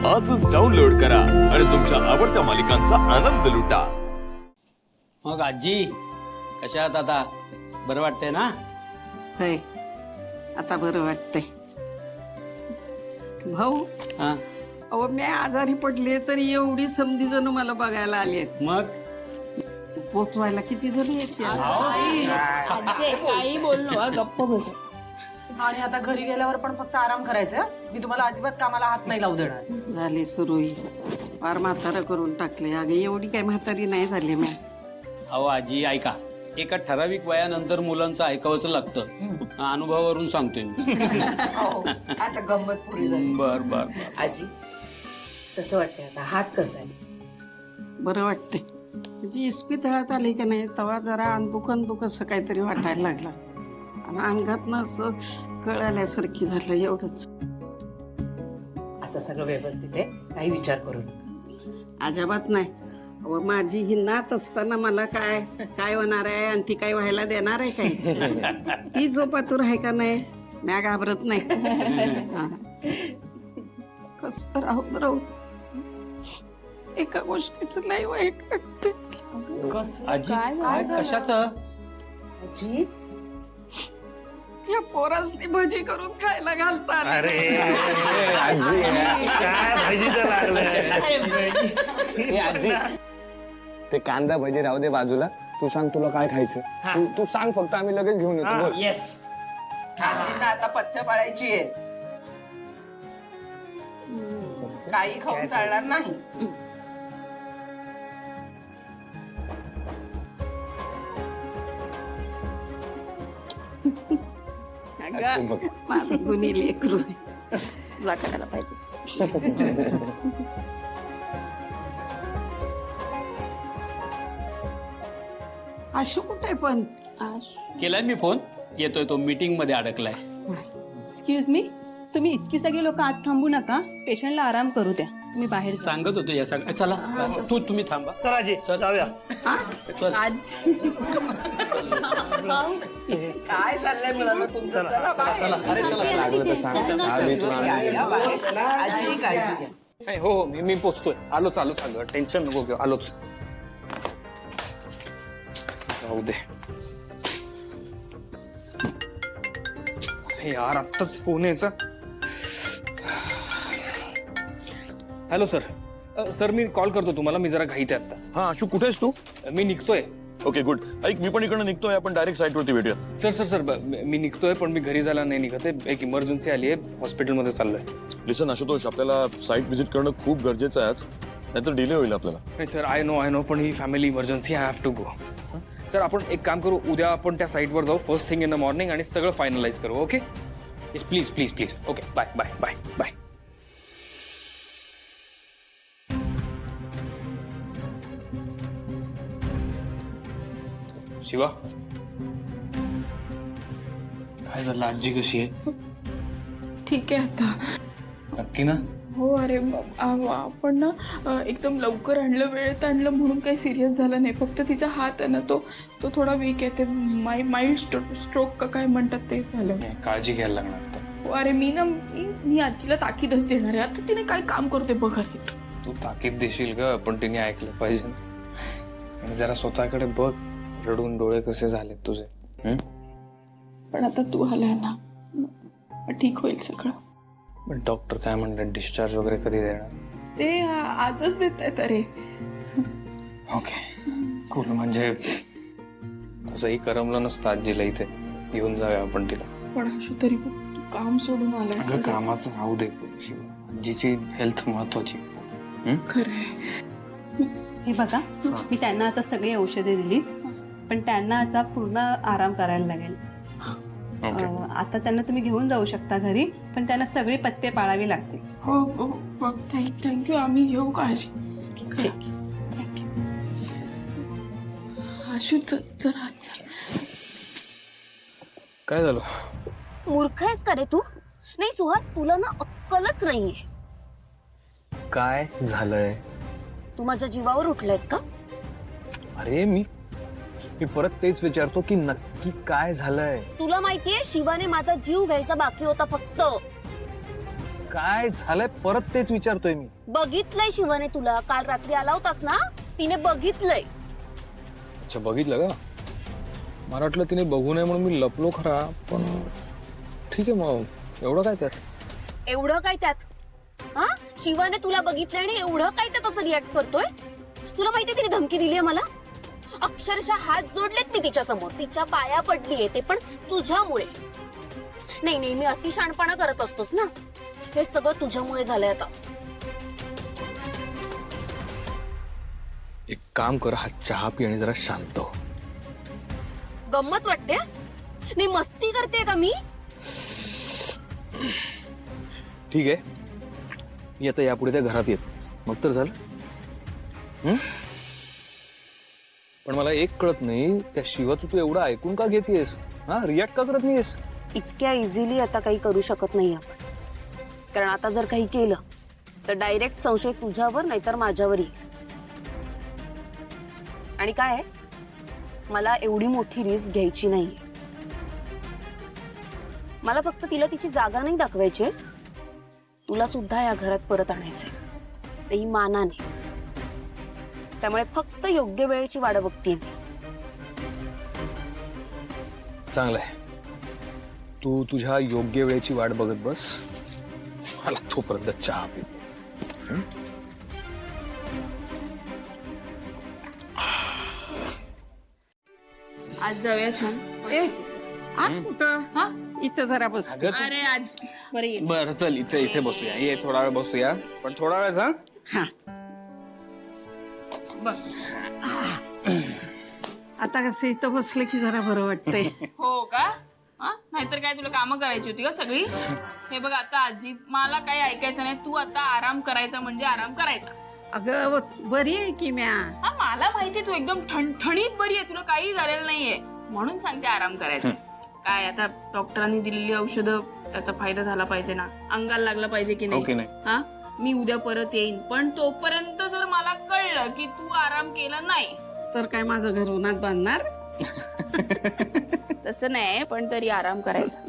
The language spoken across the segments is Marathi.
आजच डाउनलोड करा आणि तुमच्या आवडत्या मालिकांचा आनंद लुटा। मग आजी कशा आहात आता? बरं वाटतंय ना? होय, आता बरं वाटतंय। भाऊ, हा अहो मी आजारी पडले तरी एवढी समधी जण मला बघायला आली आहेत। मग पोचवायला किती जण येते? काही बोललो गप्प बस। आणि आता घरी गेल्यावर पण फक्त आराम करायचा। मी तुम्हाला अजिबात कामाला हात नाही लावू देणार। झाली सुरू फार म्हातारा करून टाकले। अगं एवढी काही म्हातारी नाही झाली मी। अहो आजी ऐका, एका ठराविक वयानंतर मुलांचं ऐकावंच लागतं। अनुभवावरून सांगतोय मी। आता गंमत पुरी झाली। बर बर बर। आजी कसं वाटतंय आता? हात कसा आहे? बरं वाटतंय। जी इस्पितळात आली का नाही तेव्हा जरा दुख असं काहीतरी वाटायला लागला आणि अंगातनं असं कळाल्यासारखी झालं एवढंच। आता सगळं व्यवस्थित आहे, काही विचार करू नका। अजिबात नाही। अहो माझी ही नात असताना मला काय काय होणार आहे आणि ती काय व्हायला देणार आहे काय? ती जो पातूर आहे का नाही, म्या घाबरत नाही। हा. कस तर राहू एका गोष्टीचं लय वाईट वाटतंय। कसं? आजी काय काय झालं? कशाचं? आजी या पोरासनी भजी करून खायला घालतात। आजी ते कांदा भजी राहू दे बाजूला। तू सांग तुला काय खायचं? तू सांग फक्त, आम्ही लगेच घेऊन येतो। बोल। आजींना आता पथ्य पाळायची आहे। काही खाऊन चालणार नाही। अगं, माझं गुन्हे लेकरू आहे। तुला करायला पाहिजे। आशू कुठे पण? केलाय मी फोन, येतोय तो मीटिंग मध्ये अडकलाय। एक्सक्यूज मी, तुम्ही इतकी सगळी लोक आत थांबू नका, पेशंटला आराम करू द्या, तुम्ही बाहेर जा. सांगत होतो या सगळं। चला तुम्ही थांबा। चला आजी जाऊया। काय चाललंय मुलांना तुमचं? चला बाहेर। लागलं तर सांग। आम्ही तुला या बाहेर चला। आजी काळजी घ्या। नाही, हो हो, मी पोचतोय। आलोच अगं, टेन्शन नको घेऊ, आलोच। जाऊ दे। अरे यार, आत्ताच फोन यायचा। हॅलो सर, सर मी कॉल करतो तुम्हाला, मी जरा घाईत आहे आता। हा आशू, कुठेस तू? मी निघतोय। Okay good. ऐक, मी पण इकडे निघतोय, आपण डायरेक्ट साईट वरती भेटूया। सर सर सर मी निघतोय, पण मी घरी जायला नाही निघत आहे। एक इमर्जन्सी आली आहे, हॉस्पिटलमध्ये चाललोय। लिसन आशुतोष, आपल्याला साईट व्हिजिट करणं खूप गरजेचं आहे आज, नाहीतर डिले होईल आपल्याला। नाही सर, आय नो, पण ही family emergency, I have to go. Sir आपण एक काम करू, उद्या आपण त्या साईटवर जाऊ first thing in the morning आणि सगळं फायनलाइज करू। Okay please please please. Okay bye bye bye bye. Shiva, काय झालं? आजी कशी आहे? ठीक आहे आता। नक्की ना? हो अरे आपण ना एकदम लवकर आणलं, वेळेत आणलं म्हणून काही सिरियस झालं नाही। फक्त तिचा हात आहे ना तो थोडा वीक आहे। ते माइल्ड स्ट्रोक का काय म्हणतात ते झालं। नाही, काळजी घ्यायला लागणार आता। हो, अरे मी आजीला ताकीदच देणार आहे। आता तिने काय काम करते बघ। अरे तू ताकीद देशील ग, पण तिने ऐकलं पाहिजे आणि जरा स्वतःकडे बघ। रडून डोळे कसे झालेत तुझे? पण आता तू आलाय ना, ठीक होईल सगळं। पण डॉक्टर काय म्हणतात, डिस्चार्ज वगैरे कधी देणार? ते आजच देत आहेत। अरे ओके कूल। म्हणजे तसंही करमलं नसतं आजीला इथे, येऊन जाऊया आपण तिला। पण अशू तरी पण तू काम सोडून आलाय। अगं कामाचं राहू दे शिवा, आजीची हेल्थ महत्वाची। खरंय। हे बघा, मी त्यांना आता सगळी औषधे दिली, पण त्यांना आता पूर्ण आराम करायला लागेल। आता त्यांना तुम्ही घेऊन जाऊ शकता घरी, पण त्यांना सगळी पथ्ये पाळावी लागतील। हो थँक्यू। आम्ही घेऊ काळजी। थँक्यू। आशू जरा काय झालं? मूर्ख आहेस का रे तू? नाही सुहास, तुला ना अक्कलच नाहीये। काय झालंय? तू माझ्या जीवावर उठलायस का? अरे मी परत तेच विचारतो की नक्की काय झालंय? तुला माहितीये शिवाने माझा जीव घ्यायचा बाकी होता फक्त। काय झालंय परत तेच विचारतोय मी. बघितलंय शिवाने तुला, काल रात्री आला होतास ना, तिने बघितलंय. अच्छा बघितलं का? मला वाटलं तिने बघू नये म्हणून मी लपलो खरा, पण ठीक आहे मग एवढं काय त्यात. एवढं काय त्यात? हा, शिवाने तुला बघितलंय आणि एवढं काय त्यात असं रिॲक्ट करतोयस? तुला माहितीये तिने धमकी दिलीये मला. अक्षरशः हात जोडलेत मी तिच्या समोर, तिच्या पाया पडलीये, ते पण तुझ्यामुळे. नाही नाही, मी अतिशहाणपणा करत असतोस ना, हे सगळं तुझ्यामुळे झालंय आता. एक काम कर, हा चहा पी आणि जरा शांत हो. गंमत वाटते? नाही मस्ती करते का मी? ठीक आहे, मी आता यापुढे त्या घरात येत मग तर झालं. पण मला एक कळत नाही, त्या शिवाचं तू एवढं ऐकून का घेतेस? हा, रिॲक्ट का करत नाहीस? इतक्या इझिली आता काही करू शकत नाही आपण, कारण आता जर काही केलं तर डायरेक्ट संशय तुझ्यावर नाहीतर माझ्यावर येईल. आणि काय आहे, मला एवढी मोठी रिस्क घ्यायची नाहीये. मला फक्त तिला तिची जागा नाही दाखवायची, तुला सुद्धा या घरात परत आणायचंय, तेही मानाने. त्यामुळे फक्त योग्य वेळेची वाट बघतीये मी. चांगलंय, तू तुझ्या योग्य वेळेची वाट बघत बस, मला तोपर्यंत चहा पिते. आज जाऊया छान. ए आत कुठं? इथं जरा बस. अरे आज बरं ये. बरं चल, इथे इथे बसूया, ये थोडा वेळ बसूया, पण थोडा वेळ हा. हा, बस. आता कसं इथं बसलं की जरा बरं वाटतंय. हो का? नाहीतर काय तुला कामं करायची होती का सगळी? हे बघ आता आजी, मला काही ऐकायचं नाही, तू आता आराम करायचा म्हणजे आराम करायचा. अगं बरी आहे की म्या. हा, मला माहितीये तू एकदम ठणठणीत बरी आहे, तुला काही झालेलं नाहीये, म्हणून सांगते आराम करायचा. काय आता डॉक्टरांनी दिलेली औषधं, त्याचा फायदा झाला पाहिजे ना, अंगाला लागला पाहिजे की ओके नाही? नाही. हा, मी उद्या परत येईन, पण तोपर्यंत जर मला कळलं की तू आराम केला नाही तर काय माझं घर उन्हात बांधणार? तसं नाही, पण तरी आराम करायचा.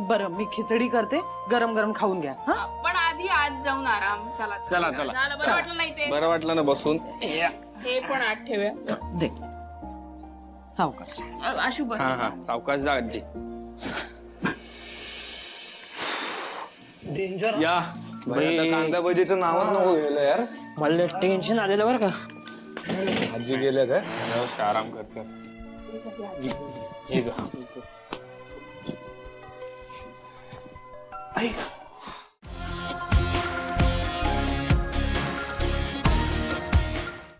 बरं, मी खिचडी करते, गरम गरम खाऊन घ्या. हा, पण आधी आज जाऊन आराम. चला चला चला, झालं, बरं वाटलं नाही ते? बरं वाटलं ना बसून? हे पण आत ठेवूया. दे सावकाश. आशू बस. हा हा, सावकाश जा आजी. या भाई, आता कांदा भजीचं नावच नको घ्यायला यार. मला टेन्शन आलेलं बरं का. आजी गेल्या काय? व्यवस्थित आराम करतात. हे ग. ऐक